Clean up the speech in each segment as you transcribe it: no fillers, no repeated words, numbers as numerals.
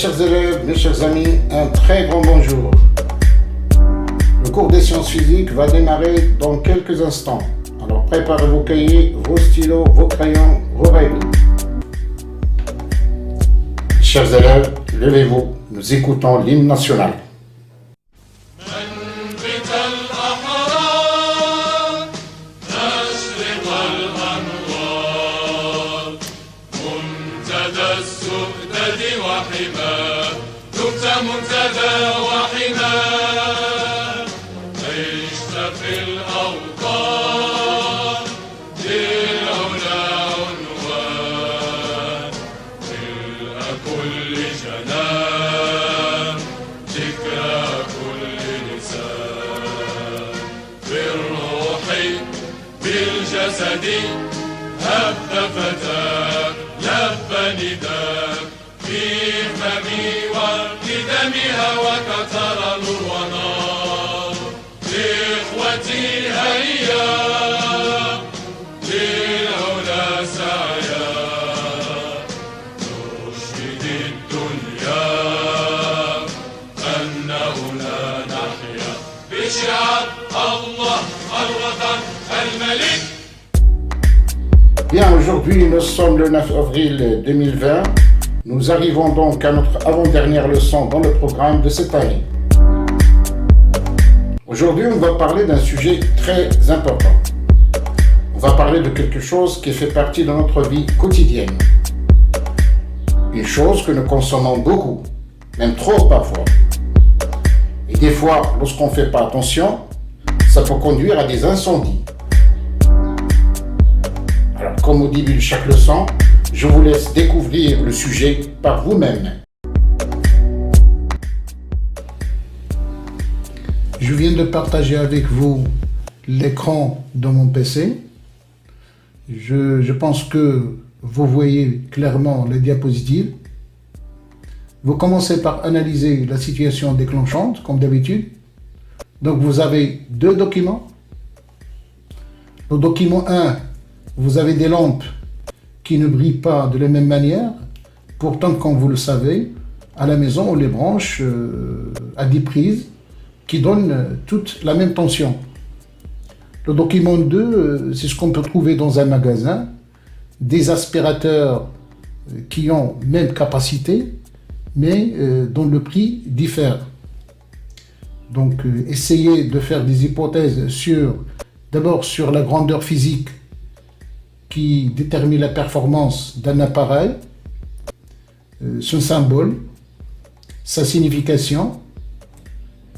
chers élèves, mes chers amis, un très grand bonjour. Le cours des sciences physiques va démarrer dans quelques instants. Alors préparez vos cahiers, vos stylos, vos crayons, vos règles. Chers élèves, levez-vous, nous écoutons l'hymne national. بالجسد هب فتاك لب نداك في فمي ولدمها وكتر نور ونار إخوتي هيا للعلا سعيا نشهد الدنيا أنه لا نحيا بشعار الله الوطن الملك. Bien, aujourd'hui, nous sommes le 9 avril 2020. Nous arrivons donc à notre avant-dernière leçon dans le programme de cette année. Aujourd'hui, on va parler d'un sujet très important. On va parler de quelque chose qui fait partie de notre vie quotidienne. Une chose que nous consommons beaucoup, même trop parfois. Et des fois, lorsqu'on ne fait pas attention, ça peut conduire à des incendies. Alors, comme au début de chaque leçon, je vous laisse découvrir le sujet par vous-même. Je viens de partager avec vous l'écran de mon PC. Je pense que vous voyez clairement les diapositives. Vous commencez par analyser la situation déclenchante, comme d'habitude. Donc, vous avez deux documents. Le document 1, vous avez des lampes qui ne brillent pas de la même manière. Pourtant, comme vous le savez, à la maison, on les branche à 10 prises qui donnent toutes la même tension. Le document 2, c'est ce qu'on peut trouver dans un magasin. Des aspirateurs qui ont même capacité, mais dont le prix diffère. Donc, essayez de faire des hypothèses d'abord sur la grandeur physique qui détermine la performance d'un appareil, son symbole, sa signification,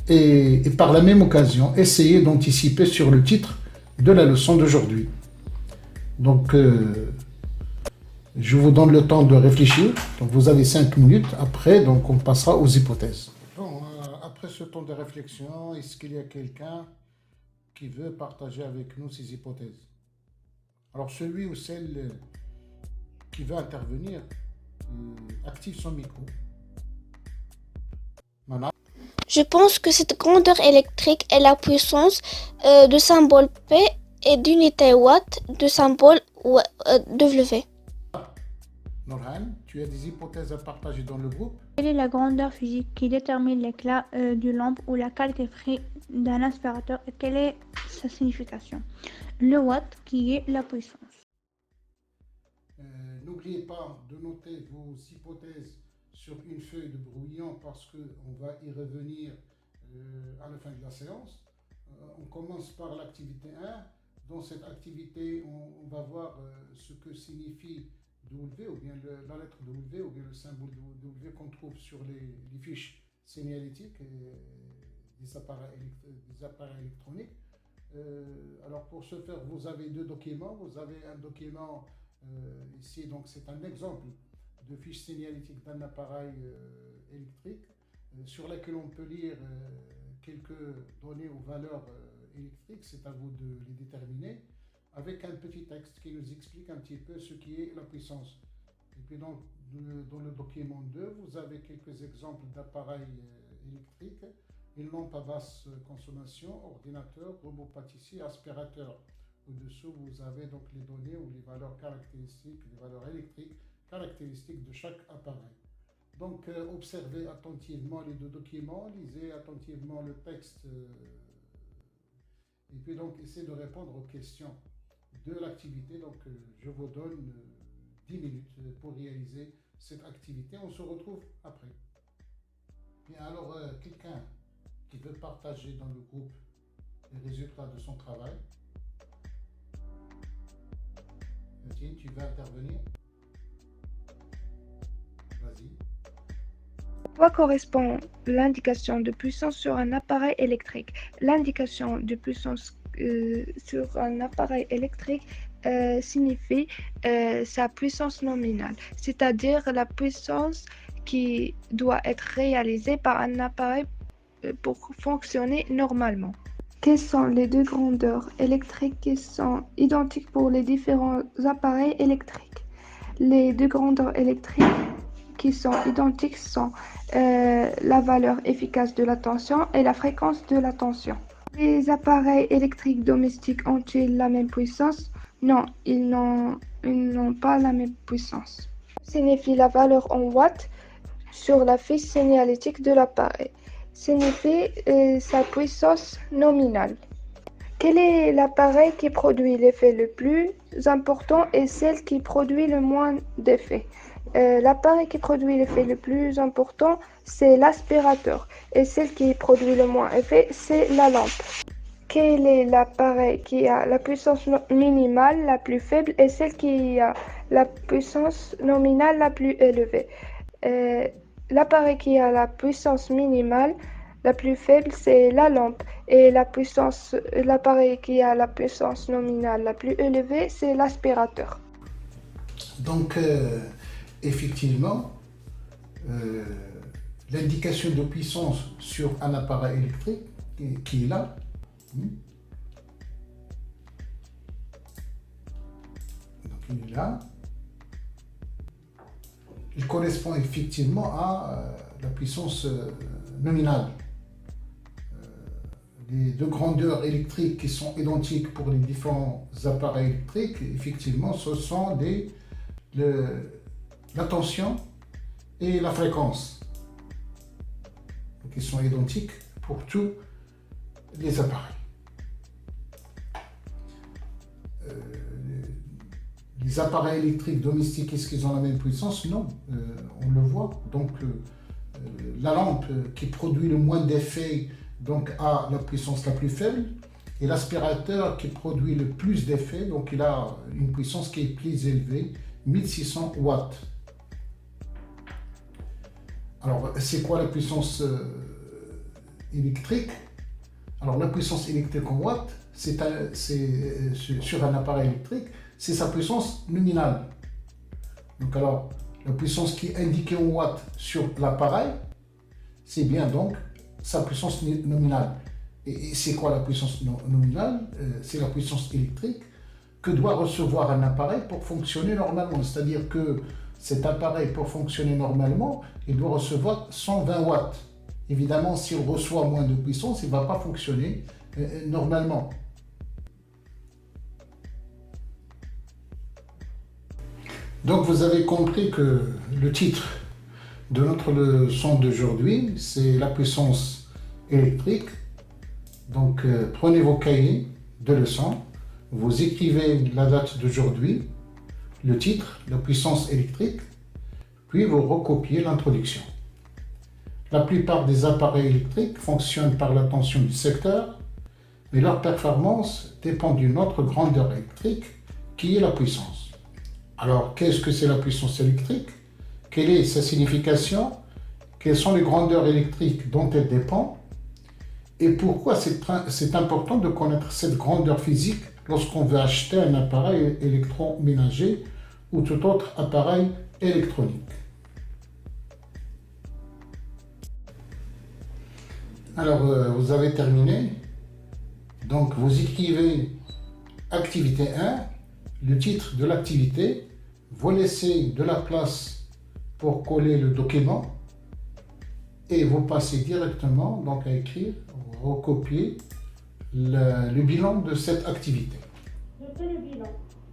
et par la même occasion, essayez d'anticiper sur le titre de la leçon d'aujourd'hui. Donc, je vous donne le temps de réfléchir. Donc, vous avez 5 minutes. Après, donc, on passera aux hypothèses. Bon, après ce temps de réflexion, est-ce qu'il y a quelqu'un qui veut partager avec nous ses hypothèses? Alors, celui ou celle qui veut intervenir active son micro. Mana. Je pense que cette grandeur électrique est la puissance de symbole P et d'unité watt de symbole W. Norhan, tu as des hypothèses à partager dans le groupe? Quelle est la grandeur physique qui détermine l'éclat d'une lampe ou la qualité free d'un aspirateur et quelle est sa signification? Le watt qui est la puissance. N'oubliez pas de noter vos hypothèses sur une feuille de brouillon parce qu'on va y revenir à la fin de la séance. On commence par l'activité 1. Dans cette activité, on va voir ce que signifie W ou bien la lettre W ou bien le symbole W qu'on trouve sur les fiches signalétiques des appareils électroniques. Alors pour ce faire, vous avez deux documents. Vous avez un document ici, donc c'est un exemple de fiche signalétique d'un appareil électrique sur laquelle on peut lire quelques données ou valeurs électriques. C'est à vous de les déterminer avec un petit texte qui nous explique un petit peu ce qui est la puissance. Et puis dans le document 2, vous avez quelques exemples d'appareils électriques, une lampe à basse consommation, ordinateur, robot pâtissier, aspirateur. Au-dessous, vous avez donc les données ou les valeurs caractéristiques, les valeurs électriques caractéristiques de chaque appareil. Donc, observez attentivement les deux documents, lisez attentivement le texte, et puis donc, essayez de répondre aux questions de l'activité. Donc, je vous donne 10 minutes pour réaliser cette activité. On se retrouve après. Bien, alors, quelqu'un qui veut partager dans le groupe les résultats de son travail. Tiens, tu veux intervenir? Vas-y. À quoi correspond l'indication de puissance sur un appareil électrique? L'indication de puissance sur un appareil électrique signifie sa puissance nominale, c'est-à-dire la puissance qui doit être réalisée par un appareil pour fonctionner normalement. Quelles sont les deux grandeurs électriques qui sont identiques pour les différents appareils électriques? Les deux grandeurs électriques qui sont identiques sont la valeur efficace de la tension et la fréquence de la tension. Les appareils électriques domestiques ont-ils la même puissance? Non, ils n'ont pas la même puissance. Signifie la valeur en watts sur la fiche signalétique de l'appareil. Signifie sa puissance nominale. Quel est l'appareil qui produit l'effet le plus important et celle qui produit le moins d'effet? L'appareil qui produit l'effet le plus important, c'est l'aspirateur, et celle qui produit le moins d'effet, c'est la lampe. Quel est l'appareil qui a la puissance minimale la plus faible et celle qui a la puissance nominale la plus élevée? L'appareil qui a la puissance minimale la plus faible, c'est la lampe, et l'appareil qui a la puissance nominale la plus élevée, c'est l'aspirateur. Donc, effectivement, l'indication de puissance sur un appareil électrique qui est là, donc il est là, il correspond effectivement à la puissance nominale. Les deux grandeurs électriques qui sont identiques pour les différents appareils électriques, effectivement, ce sont la tension et la fréquence, qui sont identiques pour tous les appareils. Les appareils électriques domestiques, est-ce qu'ils ont la même puissance? Non, on le voit. Donc, la lampe qui produit le moins d'effet donc a la puissance la plus faible, et l'aspirateur qui produit le plus d'effet, donc il a une puissance qui est plus élevée, 1600 watts. Alors, c'est quoi la puissance électrique? Alors, la puissance électrique en watts, c'est sur un appareil électrique, c'est sa puissance nominale. Donc, alors, la puissance qui est indiquée en watts sur l'appareil, c'est bien donc sa puissance nominale. Et c'est quoi la puissance nominale? C'est la puissance électrique que doit recevoir un appareil pour fonctionner normalement. C'est-à-dire que cet appareil, pour fonctionner normalement, il doit recevoir 120 watts. Évidemment, s'il reçoit moins de puissance, il ne va pas fonctionner normalement. Donc, vous avez compris que le titre de notre leçon d'aujourd'hui, c'est la puissance électrique. Donc, prenez vos cahiers de leçons, vous écrivez la date d'aujourd'hui, le titre, la puissance électrique, puis vous recopiez l'introduction. La plupart des appareils électriques fonctionnent par la tension du secteur, mais leur performance dépend d'une autre grandeur électrique qui est la puissance. Alors, qu'est-ce que c'est la puissance électrique? Quelle est sa signification? Quelles sont les grandeurs électriques dont elle dépend? Et pourquoi c'est important de connaître cette grandeur physique lorsqu'on veut acheter un appareil électroménager ou tout autre appareil électronique? Alors, vous avez terminé. Donc, vous écrivez activité 1, le titre de l'activité, vous laissez de la place pour coller le document et vous passez directement donc à écrire, recopier le bilan de cette activité. Je fais le bilan.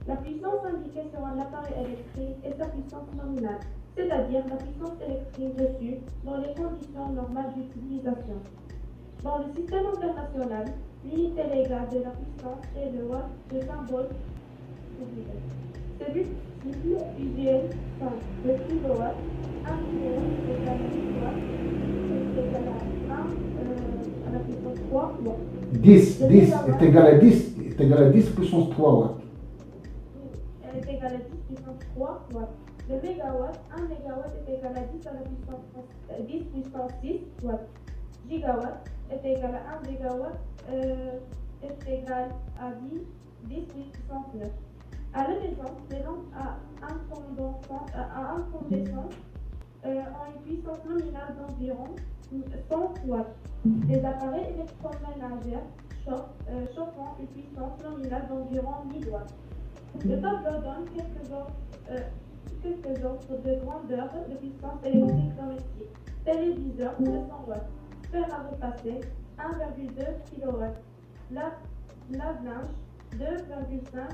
La puissance indiquée sur un appareil électrique est sa puissance nominale. c'est-à-dire la puissance électrique reçue dans les conditions normales d'utilisation. Dans le système international, l'unité légale de la puissance est le watt de symbole ouvrier. Celui usuel le kilowatt, 1 kilowatt est égal à 10 watts, est égal à 1 à la puissance 3 watts. 10 est égal à 10, est égal à 10 puissance 3 watts. Elle est égale à 10 puissance 3 watts. Le mégawatt, 1 mégawatt est égal à 10 à la puissance 10 puissance 6 watts. Gigawatt est égal à 1 gigawatt est égal à 10 puissance 9. À la maison, les lampes à incandescence ont une puissance nominale d'environ 100 watts. Les appareils électroménagers chauffant une puissance nominale d'environ 1000 watts. Le tableau donne quelques ordres de grandeur de puissance électrique domestique. Téléviseur 200 watts. Fer à repasser 1,2 kW. Lave-linge 2,5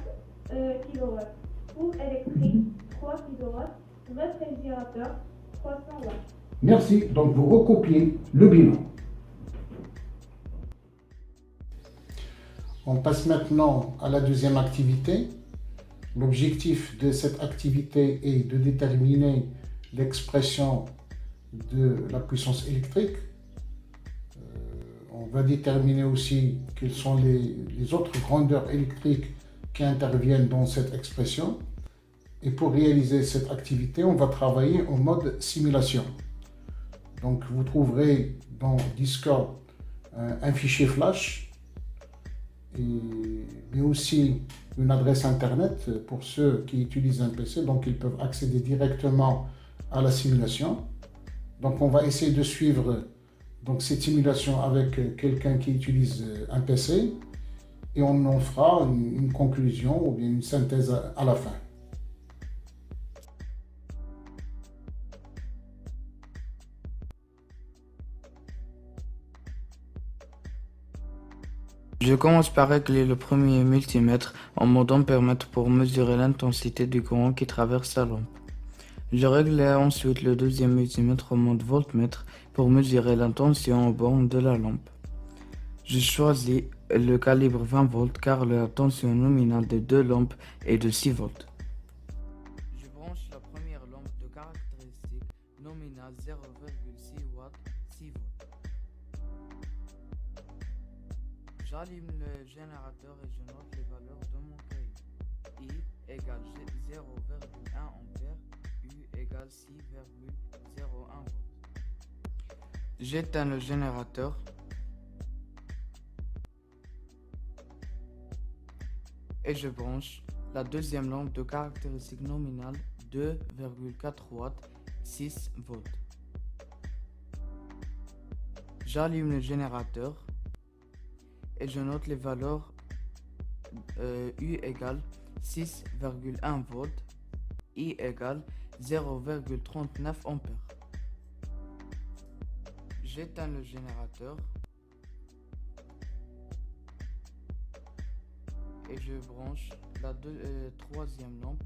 kW. Four électrique 3 kW. Réfrigérateur 300 watts. Merci. Donc vous recopiez le bilan. On passe maintenant à la deuxième activité. L'objectif de cette activité est de déterminer l'expression de la puissance électrique. On va déterminer aussi quelles sont les autres grandeurs électriques qui interviennent dans cette expression. Et pour réaliser cette activité, on va travailler en mode simulation. Donc vous trouverez dans Discord un fichier flash, mais aussi une adresse internet pour ceux qui utilisent un PC, donc ils peuvent accéder directement à la simulation. Donc on va essayer de suivre donc, cette simulation avec quelqu'un qui utilise un PC et on en fera une conclusion ou bien une synthèse à la fin. Je commence par régler le premier multimètre en mode ampèremètre pour mesurer l'intensité du courant qui traverse la lampe. Je règle ensuite le deuxième multimètre en mode voltmètre pour mesurer la tension aux bornes de la lampe. Je choisis le calibre 20 volts car la tension nominale des deux lampes est de 6 volts. Je branche la première lampe de caractéristique nominale 0,6 watts 6 volts. J'allume le générateur et je note les valeurs de mon cahier. I égale 0,1 ampère, U égale 6,01 volts. J'éteins le générateur. Et je branche la deuxième lampe de caractéristique nominale 2,4 watts 6 volts. J'allume le générateur et je note les valeurs U égale 6,1 volts, I égale 0,39 ampères. J'éteins le générateur et je branche la troisième lampe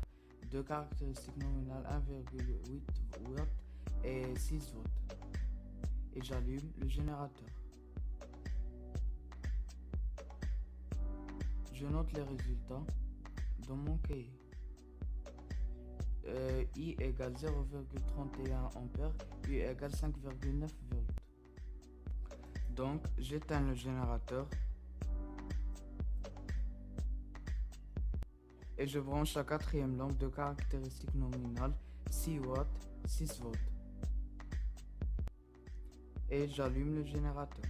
de caractéristique nominale 1,8 watts et 6 volts. Et j'allume le générateur. Je note les résultats dans mon cahier. I égale 0,31 ampères, U égale 5,9 volts. Donc, j'éteins le générateur et je branche la quatrième lampe de caractéristique nominale 6 watts 6 volts. Et j'allume le générateur.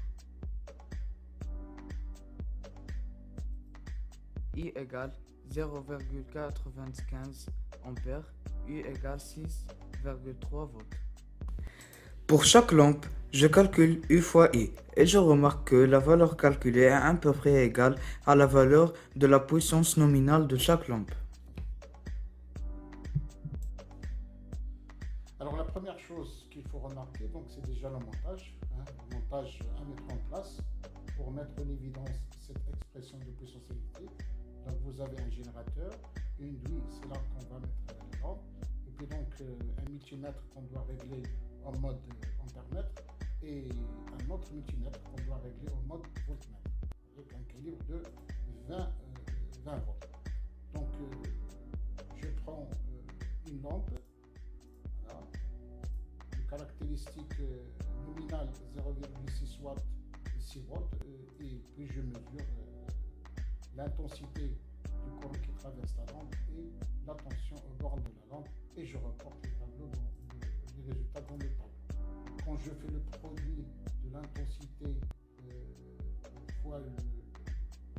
I égale 0,95 ampères, U égale 6,3 volts. Pour chaque lampe, je calcule U fois I et je remarque que la valeur calculée est à peu près égale à la valeur de la puissance nominale de chaque lampe. Alors la première chose qu'il faut remarquer, donc, c'est déjà le montage. Le montage à mettre en place pour mettre en évidence cette expression de puissance électrique. Donc vous avez un générateur, une douille, c'est là qu'on va mettre les lampes. Et puis donc un multimètre qu'on doit régler en mode ampère-mètre et un autre multimètre qu'on doit régler en mode voltmètre avec un calibre de 20 volts. Donc je prends une lampe, voilà, une caractéristique nominale 0,6 watts, 6 volts, et puis je mesure l'intensité du courant qui traverse la lampe et la tension au bord de la lampe, et je reporte les résultats dans le tableau. Quand je fais le produit de l'intensité fois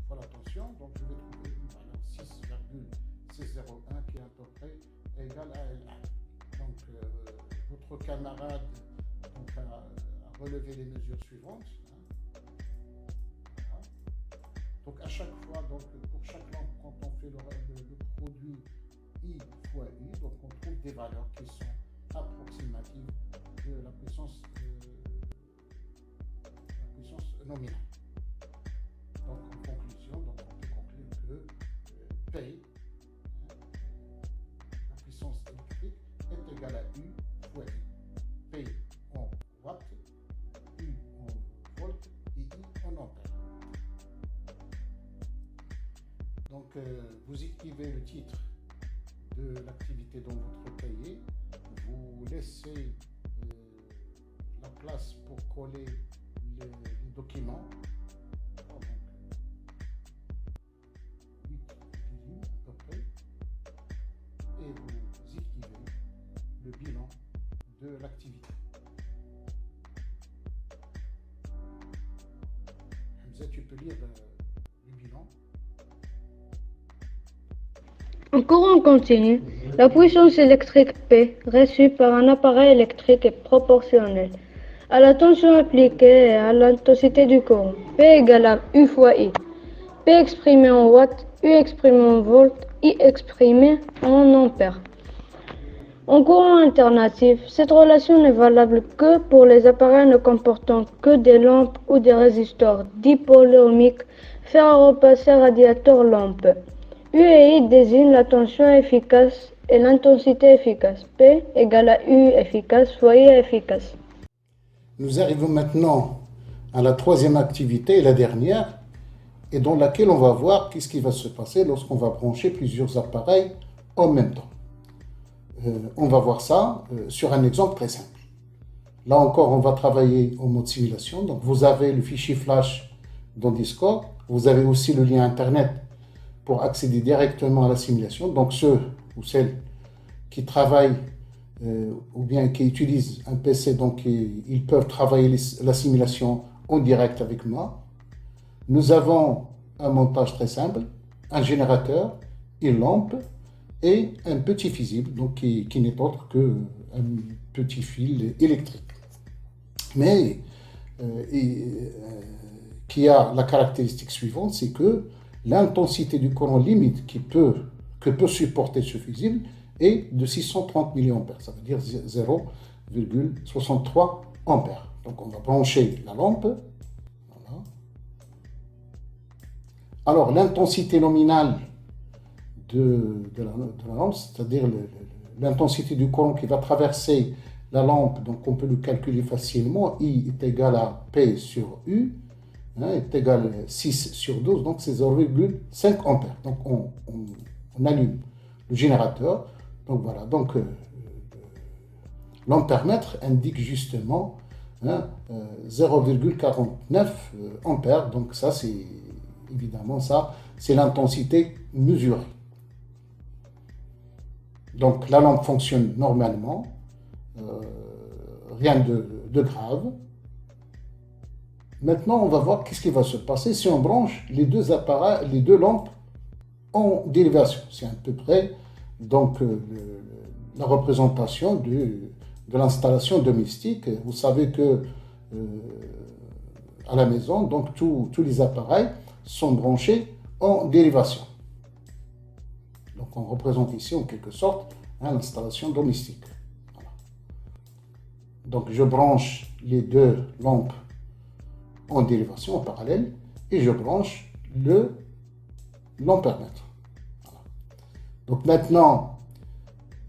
la tension, donc je vais trouver une valeur 6,601 qui est à peu près égale à L1. Donc votre camarade donc, a relevé les mesures suivantes. Voilà. Donc à chaque fois, donc, pour chaque lampe, quand on fait le produit I fois I, donc on trouve des valeurs qui sont approximatives de la puissance nominale. Donc en conclusion, donc, on peut conclure que P, la puissance électrique, est égale à U fois I. P en watts, U en volts et I en ampères. Donc vous écrivez le titre de l'activité dans votre cahier, vous laissez la place pour coller les documents. Donc, 8 lignes à peu près, et vous écrivez le bilan de l'activité. Hamza, tu peux lire le bilan. En courant continu, la puissance électrique P reçue par un appareil électrique est proportionnelle à la tension appliquée et à l'intensité du courant. P égale à U fois I. P exprimé en watts, U exprimé en volts, I exprimé en ampères. En courant alternatif, cette relation n'est valable que pour les appareils ne comportant que des lampes ou des résistors dipôles ohmiques faits à repasser radiateur lampe. U et I désignent la tension efficace et l'intensité efficace. P égale à U efficace fois I efficace. Nous arrivons maintenant à la troisième activité et la dernière, et dans laquelle on va voir qu'est-ce qui va se passer lorsqu'on va brancher plusieurs appareils en même temps. On va voir ça sur un exemple très simple. Là encore, on va travailler en mode simulation. Donc vous avez le fichier flash dans Discord, vous avez aussi le lien internet pour accéder directement à la simulation. Donc ceux ou celles qui travaillent ou bien qui utilisent un PC, donc ils peuvent travailler la simulation en direct avec moi. Nous avons un montage très simple, un générateur, une lampe et un petit fusible, donc qui n'est autre qu'un petit fil électrique. Mais qui a la caractéristique suivante, c'est que l'intensité du courant limite que peut supporter ce fusible est de 630 mA, ça veut dire 0,63 ampères. Donc on va brancher la lampe. Voilà. Alors l'intensité nominale de la lampe, c'est-à-dire l'intensité du courant qui va traverser la lampe, donc on peut le calculer facilement. I est égal à P sur U, est égal à 6 sur 12, donc c'est 0,5 ampères. Donc on allume le générateur. Donc voilà, donc l'ampère-mètre indique justement 0,49 ampères. Donc ça, c'est évidemment ça, c'est l'intensité mesurée. Donc la lampe fonctionne normalement, rien de grave. Maintenant, on va voir qu'est-ce qui va se passer si on branche les deux appareils, les deux lampes en dérivation. C'est à peu près donc la représentation de l'installation domestique. Vous savez que à la maison, donc tous les appareils sont branchés en dérivation. Donc on représente ici en quelque sorte l'installation domestique. Voilà. Donc je branche les deux lampes en dérivation en parallèle et je branche l'ampère-mètre. Voilà. Donc maintenant,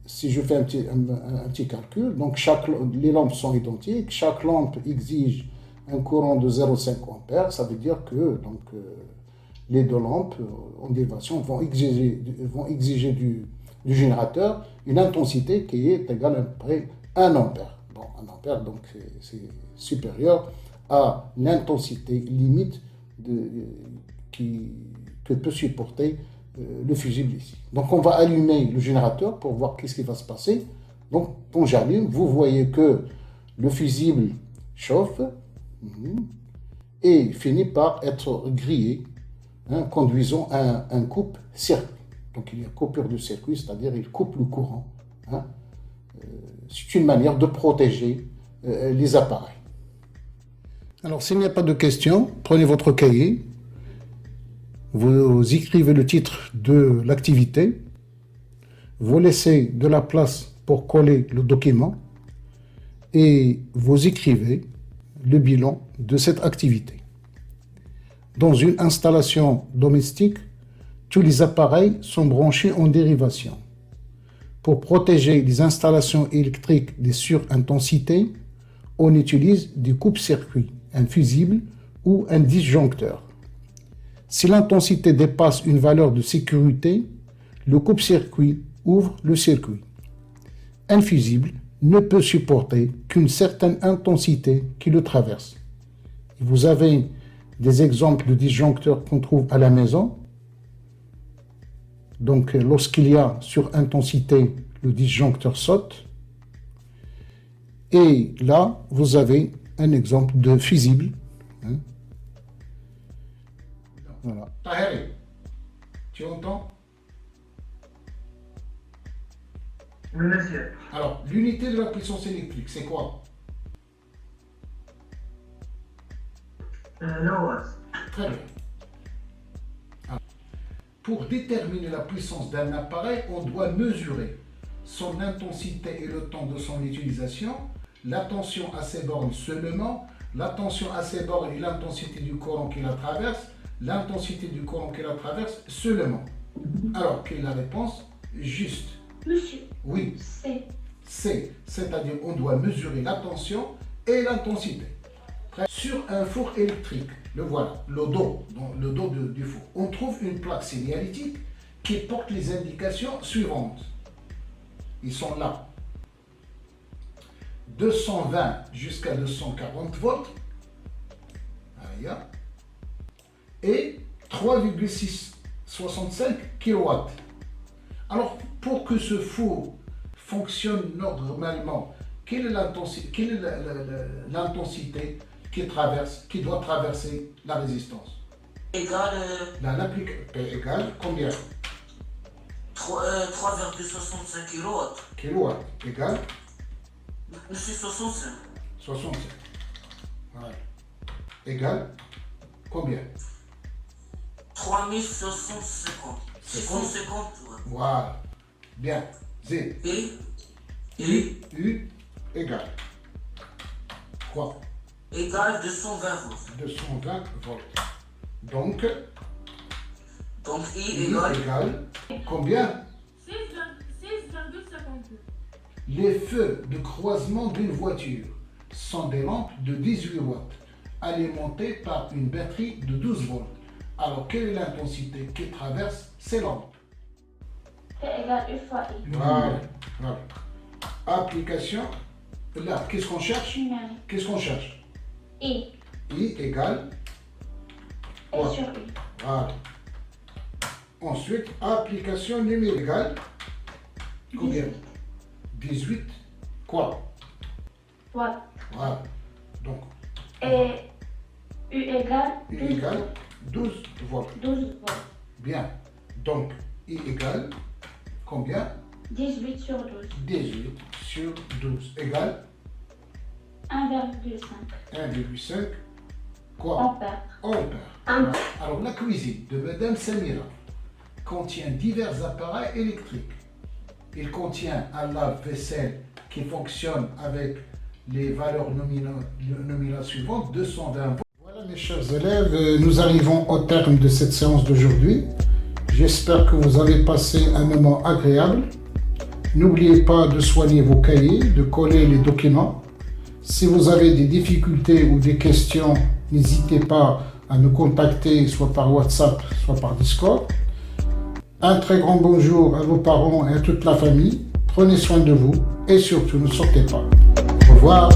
si je fais un petit calcul, donc les lampes sont identiques, chaque lampe exige un courant de 0,5 ampères, ça veut dire que donc, les deux lampes en dérivation vont exiger du générateur une intensité qui est égale à peu près 1 ampère. Bon, 1 ampère, donc c'est supérieur à l'intensité limite que peut supporter le fusible ici. Donc on va allumer le générateur pour voir qu'est-ce qui va se passer. Donc quand j'allume, vous voyez que le fusible chauffe et finit par être grillé, conduisant à un coupe-circuit. Donc il y a coupure de circuit, c'est-à-dire il coupe le courant. C'est une manière de protéger les appareils. Alors s'il n'y a pas de questions, prenez votre cahier, vous écrivez le titre de l'activité, vous laissez de la place pour coller le document et vous écrivez le bilan de cette activité. Dans une installation domestique, tous les appareils sont branchés en dérivation. Pour protéger les installations électriques des surintensités, on utilise des coupe-circuits, un fusible ou un disjoncteur. Si l'intensité dépasse une valeur de sécurité, le coupe-circuit ouvre le circuit. Un fusible ne peut supporter qu'une certaine intensité qui le traverse. Vous avez des exemples de disjoncteurs qu'on trouve à la maison. Donc, lorsqu'il y a surintensité, le disjoncteur saute. Et là, vous avez un exemple de fusible. Voilà. Taheri, tu entends? Oui, monsieur. Alors, l'unité de la puissance électrique, c'est quoi? Le watt. Très bien. Alors, pour déterminer la puissance d'un appareil, on doit mesurer son intensité et le temps de son utilisation, la tension à ses bornes seulement, la tension à ses bornes et l'intensité du courant qui la traverse, l'intensité du courant qui la traverse seulement. Alors, quelle est la réponse? Juste. Monsieur. Oui. C'est. C'est-à-dire on doit mesurer la tension et l'intensité. Sur un four électrique, le voilà, le dos du four, on trouve une plaque signalétique qui porte les indications suivantes. Ils sont là. 220 jusqu'à 240 volts. Et 3,665 kW. Alors, pour que ce four fonctionne normalement, quelle est l'intensité qui doit traverser la résistance? P égale combien? 3,65 kW. Kilowatt égale? C'est 65. 65. Voilà. Égale combien? 3650. 650. Voilà. Bien. Z. U égale quoi? Égale 220 volts. 220 volts. Donc I I égale combien? 16,52. Les feux de croisement d'une voiture sont des lampes de 18 watts alimentées par une batterie de 12 volts. Alors, quelle est l'intensité qui traverse ces lampes? P égale U fois I. Voilà. Application. Là, qu'est-ce qu'on cherche? Qu'est-ce qu'on cherche? I. I égale E sur I. Voilà. Ensuite, application numérique égale combien? 18 quoi? Watt. Voilà. Donc, Et U égale I égale 12 volts. 12 volts. Bien. Donc, I égale combien? 18 sur 12. 18 sur 12 égale 1,5. 1,5 quoi? Ampères. Ampères. Alors, la cuisine de Madame Samira contient divers appareils électriques. Il contient un lave-vaisselle qui fonctionne avec les valeurs nominales suivantes, 220 volts. Voilà mes chers élèves, nous arrivons au terme de cette séance d'aujourd'hui. J'espère que vous avez passé un moment agréable. N'oubliez pas de soigner vos cahiers, de coller les documents. Si vous avez des difficultés ou des questions, n'hésitez pas à nous contacter soit par WhatsApp, soit par Discord. Un très grand bonjour à vos parents et à toute la famille. Prenez soin de vous et surtout ne sortez pas. Au revoir.